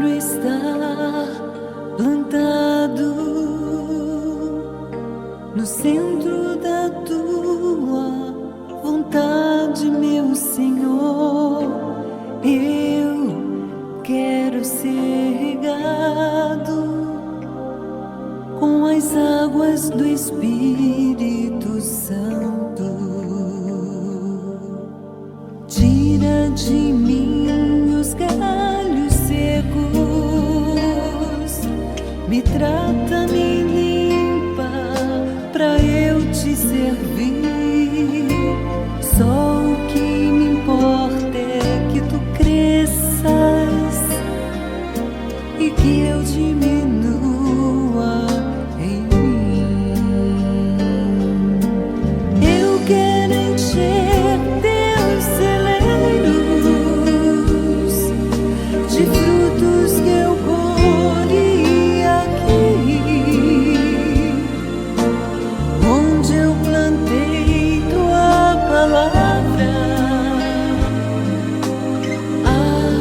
quero estar plantado no centro da tua vontade, meu Senhor. Eu quero ser regado com as águas do Espírito Santo. Tira de mim os galhos secos, me trata, me limpa, pra eu te servir. Só o que me importa é que tu cresças e que eu diminua em mim. Eu quero encher teus celeiros de frutos que eu colhi aqui, onde eu plantei tua palavra. Ah,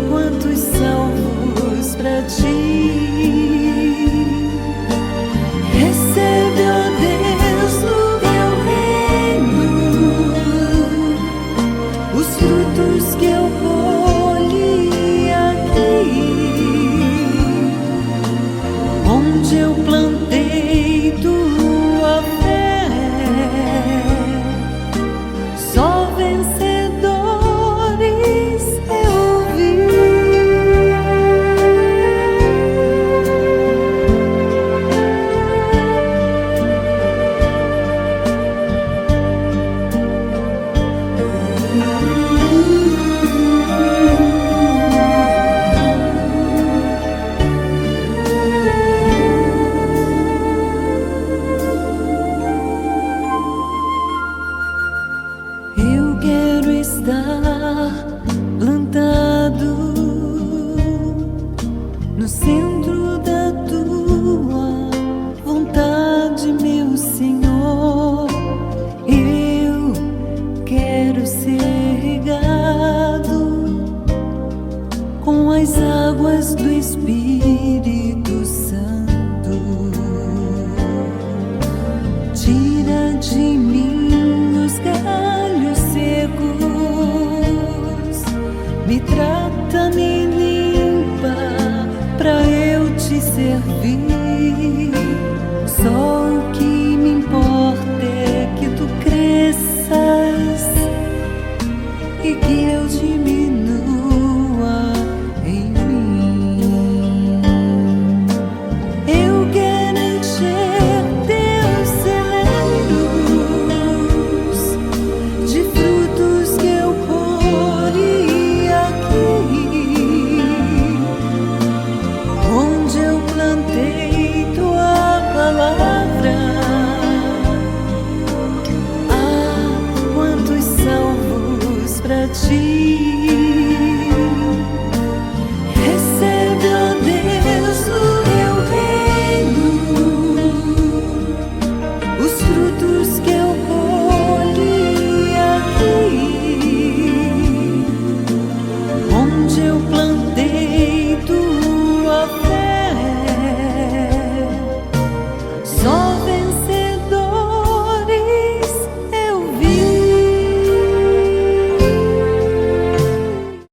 quantos salvos pra ti. Recebe, ó Deus, no teu reino os frutos que eu colhi aqui, onde eu plantei tua fé. Só vencedores eu vi. Eu quero estar plantado no centro da tua vontade, meu Senhor. Eu quero ser regado com as águas do Espírito Santo. Tira de mim os galhos secos, me trata, me limpa, pra eu te servir.